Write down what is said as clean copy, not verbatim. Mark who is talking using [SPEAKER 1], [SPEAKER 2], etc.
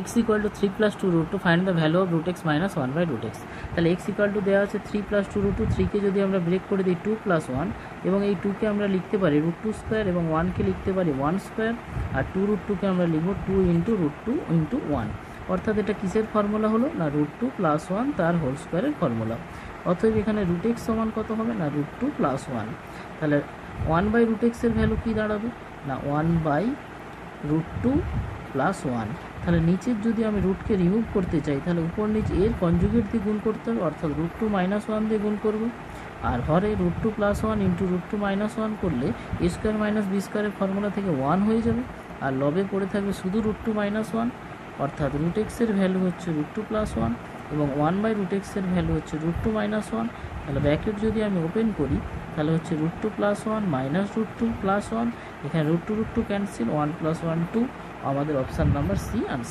[SPEAKER 1] x equal to 3 plus 2 root to, find the value of root x minus 1 by root x. তাহলে x equal to দেওয়া আছে 3 plus 2 root two, 3কে যদি আমরা break করে দিই 2 plus 1, এবং এই 2কে আমরা লিখতে পারি রুট 2 স্কোয়ার, এবং 1কে লিখতে পারি 1 স্কোয়ার, আর 2 রুট 2কে আমরা লিখব 2 ইন্টু রুট 2 ইন্টু 1। অর্থাৎ এটা কিসের ফর্মুলা হলো না রুট 2 প্লাস 1 তার হোল স্কোয়ারের ফর্মুলা। অতএব এখানে রুট এক্স সমান কত হবে না রুট 2 প্লাস 1। তাহলে 1 বাই রুট এক্সের ভ্যালু কী দাঁড়াবে না 1 বাই রুট 2 প্লাস 1। তাহলে নিচের যদি আমি রুটকে রিমুভ করতে চাই তাহলে উপর নিচে এর কনজুগেট দিয়ে গুণ করতে হবে, অর্থাৎ রুট 2 মাইনাস 1 দিয়ে গুণ করবো। আর হরে root 2 plus 1 into root 2 minus 1 করলে এ স্কোয়ার মাইনাস বি স্কোয়ারের ফর্মুলা থেকে 1 হয়ে যাবে, আর লবে পড়ে থাকবে শুধু রুট 2 মাইনাস 1। অর্থাৎ রুট এক্সের ভ্যালু হচ্ছে রুট 2 প্লাস 1 এবং 1 বাই রুট এক্সের ভ্যালু হচ্ছে রুট 2 মাইনাস 1। তাহলে ব্র্যাকেট যদি আমি ওপেন করি তাহলে হচ্ছে root 2 plus 1 minus root 2 plus 1, এখানে রুট 2 ক্যান্সেল, 1 প্লাস 1 2, আমাদের অপশান নাম্বার সি আনসার।